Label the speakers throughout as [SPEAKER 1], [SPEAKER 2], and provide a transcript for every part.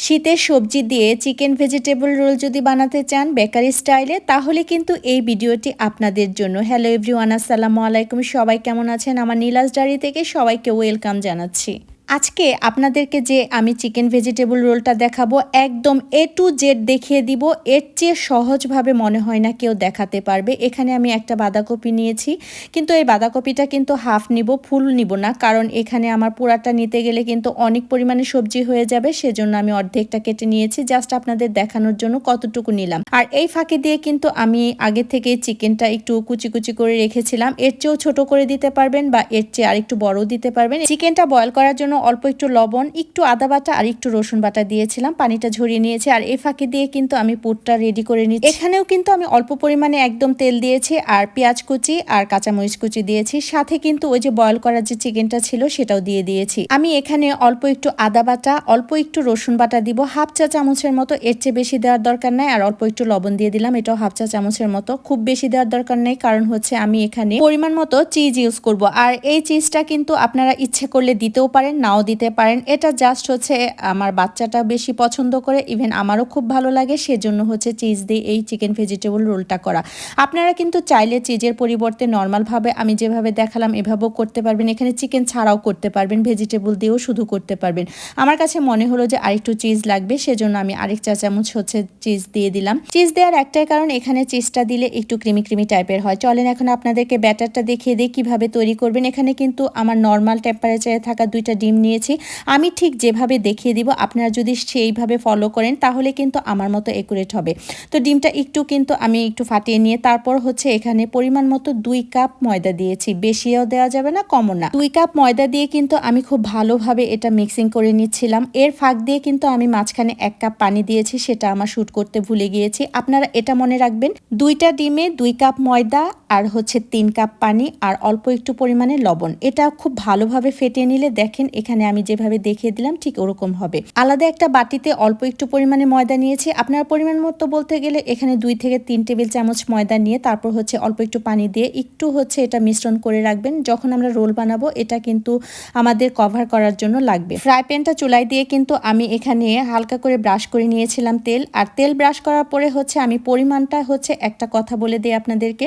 [SPEAKER 1] শীতের সবজি দিয়ে চিকেন ভেজিটেবল রোল যদি বানাতে চান বেকারি স্টাইলে, তাহলে কিন্তু এই ভিডিওটি আপনাদের জন্য। হ্যালো এভরিওয়ান, আসসালামু আলাইকুম। সবাই কেমন আছেন? আমার নীলাজ ডায়েরি থেকে সবাইকে ওয়েলকাম জানাচ্ছি। আজকে আপনাদেরকে যে আমি চিকেন ভেজিটেবল রোলটা দেখাবো, একদম এ টু জেড দেখিয়ে দিব। এর চেয়ে সহজভাবে মনে হয় না কেউ দেখাতে পারবে। এখানে আমি একটা বাঁধাকপি নিয়েছি, কিন্তু এই বাঁধাকপিটা কিন্তু হাফ নিব, ফুল নিব না, কারণ এখানে আমার পুরাটা নিতে গেলে কিন্তু অনেক পরিমাণে সবজি হয়ে যাবে। সেজন্য আমি অর্ধেকটা কেটে নিয়েছি, জাস্ট আপনাদের দেখানোর জন্য কতটুকু নিলাম। আর এই ফাঁকে দিয়ে কিন্তু আমি আগে থেকে চিকেনটা একটু কুচি কুচি করে রেখেছিলাম। এর চেয়েও ছোট করে দিতে পারবেন বা এর চেয়ে আরেকটু বড় দিতে পারবেন। চিকেনটা বয়েল করার জন্য অল্প একটু লবণ, একটু আদা বাটা আর একটু রসুন বাটা দিয়েছিলাম, পানিটা ঝরিয়ে নিয়েছি। আর এই ফাঁকে দিয়ে কিন্তু আমি পুরটা রেডি করে নিচ্ছি। এখানেও কিন্তু আমি অল্প পরিমাণে একদম তেল দিয়েছি আর পেঁয়াজ কুচি আর কাঁচামরিচ কুচি দিয়েছি, সাথে কিন্তু ওই যে বয়েল করার যে চিকেনটা ছিল সেটাও দিয়ে দিয়েছি। আমি এখানে অল্প একটু আদা বাটা, অল্প একটু রসুন বাটা দিব, হাফ চা চামচের মতো, এর চেয়ে বেশি দেওয়ার দরকার নাই। আর অল্প একটু লবণ দিয়ে দিলাম, এটাও হাফ চা চামচের মতো, খুব বেশি দেওয়ার দরকার নেই, কারণ হচ্ছে আমি এখানে পরিমাণ মতো চিজ ইউজ করব। আর এই চিজটা কিন্তু আপনারা ইচ্ছে করলে দিতেও পারেন, নাও দিতে পারেন। এটা জাস্ট হচ্ছে আমার বাচ্চাটা বেশি পছন্দ করে, ইভেন আমারও খুব ভালো লাগে, সেজন্য হচ্ছে চিজ দিয়ে এই চিকেন ভেজিটেবল রোলটা করা। আপনারা কিন্তু চাইলে চিজের পরিবর্তে নর্মালভাবে আমি যেভাবে দেখালাম এভাবেও করতে পারবেন। এখানে চিকেন ছাড়াও করতে পারবেন, ভেজিটেবল দিয়েও শুধু করতে পারবেন। আমার কাছে মনে হলো যে আরেকটু চিজ লাগবে, সেজন্য আমি আরেক চা চামচ হচ্ছে চিজ দিয়ে দিলাম। চিজ দেওয়ার একটাই কারণ, এখানে চিজটা দিলে একটু ক্রিমি ক্রিমি টাইপের হয়। চলেন এখন আপনাদেরকে ব্যাটারটা দেখিয়ে দিই কিভাবে তৈরি করবেন। এখানে কিন্তু আমার নর্মাল টেম্পারেচারে থাকা 2টা ডিম নিয়েছি। আমি ঠিক যেভাবে দেখিয়ে দিব আপনারা যদি সেইভাবে ফলো করেন তাহলে কিন্তু আমার মতো একুরেট হবে। তো ডিমটা কিন্তু আমি একটু ফাটিয়ে নিয়ে তারপর হচ্ছে এখানে পরিমাণ মতো 2 কাপ ময়দা দিয়েছি। বেশিও দেওয়া যাবে না, কমও না। 2 কাপ ময়দা দিয়ে কিন্তু আমি খুব ভালোভাবে এটা মিক্সিং করে নিচ্ছিলাম। এর ফাঁক দিয়ে কিন্তু আমি মাঝখানে 1 কাপ পানি দিয়েছি, সেটা আমার শুট করতে ভুলে গিয়েছি। আপনারা এটা মনে রাখবেন, 2টা ডিমে 2 কাপ ময়দা আর হচ্ছে 3 কাপ পানি আর অল্প একটু পরিমাণে লবণ। এটা খুব ভালোভাবে ফেটিয়ে নিলে দেখেন এখানে আমি যেভাবে দেখিয়ে দিলাম ঠিক ওরকম হবে। আলাদা একটা বাটিতে অল্প একটু পরিমাণে ময়দা নিয়েছি। আপনার পরিমাণ মতো বলতে গেলে এখানে 2 থেকে 3 টেবিল চামচ ময়দা নিয়ে তারপর হচ্ছে অল্প একটু পানি দিয়ে একটু হচ্ছে এটা মিশ্রণ করে রাখবেন। যখন আমরা রোল বানাবো এটা কিন্তু আমাদের কভার করার জন্য লাগবে। ফ্রাই প্যানটা চুলায় দিয়ে কিন্তু আমি এখানে হালকা করে ব্রাশ করে নিয়েছিলাম তেল। আর তেল ব্রাশ করার পরে হচ্ছে আমি পরিমাণটা হচ্ছে একটা কথা বলে দিই আপনাদেরকে,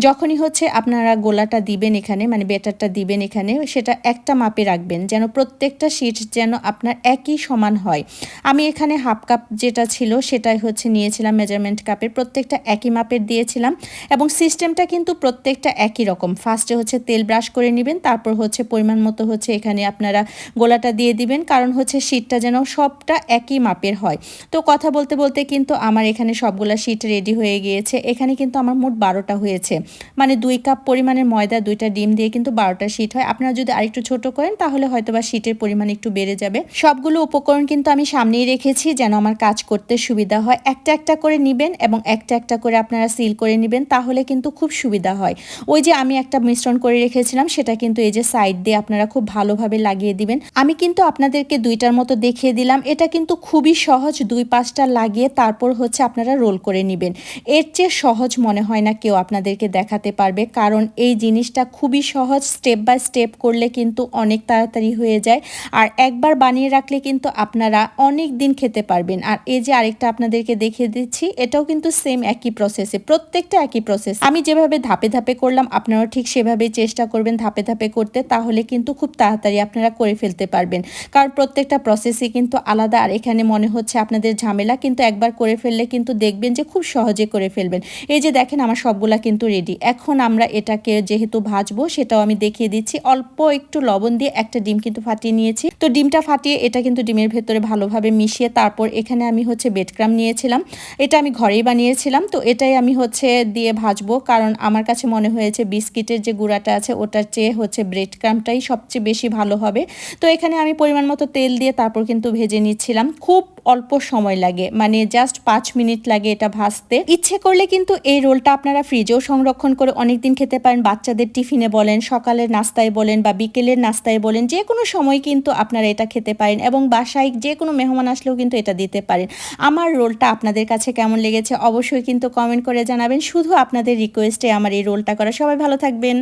[SPEAKER 1] যখনই হচ্ছে আপনারা গোলাটা দিবেন এখানে, মানে ব্যাটারটা দিবেন এখানে, সেটা একটা মাপে রাখবেন, যেন প্রত্যেকটা শীট যেন আপনার একই সমান হয়। আমি এখানে হাফ কাপ যেটা ছিল সেটাই হচ্ছে নিয়েছিলাম মেজারমেন্ট কাপের, প্রত্যেকটা একই মাপের দিয়েছিলাম। এবং সিস্টেমটা কিন্তু প্রত্যেকটা একই রকম। ফার্স্টে হচ্ছে তেল ব্রাশ করে নেবেন, তারপর হচ্ছে পরিমাণ মতো হচ্ছে এখানে আপনারা গোলাটা দিয়ে দিবেন, কারণ হচ্ছে শীটটা যেন সবটা একই মাপের হয়। তো কথা বলতে বলতে কিন্তু আমার এখানে সবগুলা শীট রেডি হয়ে গিয়েছে। এখানে কিন্তু আমার মোট 12টা হয়েছে, মানে 2 কাপ পরিমাণের ময়দা 2টা ডিম দিয়ে কিন্তু 12টা শীট হয়। আপনারা যদি আরেকটু ছোট করেন তাহলে হয়তো বা শীটের পরিমাণ একটু বেড়ে যাবে। সবগুলো উপকরণ কিন্তু আমি সামনেই রেখেছি যেন আমার কাজ করতে সুবিধা হয়। একটা একটা করে নিবেন এবং একটা একটা করে আপনারা সিল করে নেবেন, তাহলে কিন্তু খুব সুবিধা হয়। ওই যে আমি একটা মিশ্রণ করে রেখেছিলাম সেটা কিন্তু এই যে সাইড দিয়ে আপনারা খুব ভালোভাবে লাগিয়ে দিবেন। আমি কিন্তু আপনাদেরকে 2টার মতো দেখিয়ে দিলাম। এটা কিন্তু খুবই সহজ, 2-5টা লাগিয়ে তারপর হচ্ছে আপনারা রোল করে নেবেন। এর চেয়ে সহজ মনে হয় না কেউ আপনাদেরকে দেখাতে পারবে, কারণ এই জিনিসটা খুবই সহজ। স্টেপ বাই স্টেপ করলে কিন্তু অনেক তাড়াতাড়ি হয়ে যায়। আর একবার বানিয়ে রাখলে কিন্তু আপনারা অনেক দিন খেতে পারবেন। আর এই যে আরেকটা আপনাদেরকে দেখিয়ে দিচ্ছি, এটাও কিন্তু সেম একই প্রসেসে, প্রত্যেকটা একই প্রসেস। আমি যেভাবে ধাপে ধাপে করলাম আপনারাও ঠিক সেভাবেই চেষ্টা করবেন ধাপে ধাপে করতে, তাহলে কিন্তু খুব তাড়াতাড়ি আপনারা করে ফেলতে পারবেন। কারণ প্রত্যেকটা প্রসেসই কিন্তু আলাদা। আর এখানে মনে হচ্ছে আপনাদের ঝামেলা, কিন্তু একবার করে ফেললে কিন্তু দেখবেন যে খুব সহজে করে ফেলবেন। এই যে দেখেন আমার সবগুলা কিন্তু রেডি। এখন আমরা এটাকে যেহেতু ভাজবো সেটাও আমি দেখিয়ে দিচ্ছি। অল্প একটু লবণ দিয়ে একটা ডিম কিন্তু ফাটিয়ে নিয়েছি। তো ডিমটা ফাটিয়ে এটা কিন্তু ডিমের ভেতরে ভালোভাবে মিশিয়ে তারপর এখানে আমি হচ্ছে ব্রেড ক্রাম্ব নিয়েছিলাম। এটা আমি ঘরেই বানিয়েছিলাম, তো এটাই আমি হচ্ছে দিয়ে ভাজবো, কারণ আমার কাছে মনে হয়েছে বিস্কিটের যে গুঁড়াটা আছে ওটার চেয়ে হচ্ছে ব্রেড ক্রাম্বটাই সবচেয়ে বেশি ভালো হবে। তো এখানে আমি পরিমাণ মতো তেল দিয়ে তারপর কিন্তু ভেজে নিচ্ছিলাম। খুব অল্প সময় লাগে, মানে জাস্ট 5 মিনিট লাগে এটা ভাজতে। ইচ্ছে করলে কিন্তু এই রোলটা আপনারা ফ্রিজেও সংরক্ষণ করে অনেক দিন খেতে পারেন। বাচ্চাদের টিফিনে বলেন, সকালের নাস্তায় বলেন বা বিকেলের নাস্তায় বলেন, যে কোনো সময় কিন্তু আপনারা এটা খেতে পারেন এবং বাসায় যে কোনো মেহমান আসলেও কিন্তু এটা দিতে পারেন। আমার রোলটা আপনাদের কাছে কেমন লেগেছে অবশ্যই কিন্তু কমেন্ট করে জানাবেন। শুধু আপনাদের রিকোয়েস্টে আমার এই রোলটা করা। সবাই ভালো থাকবেন।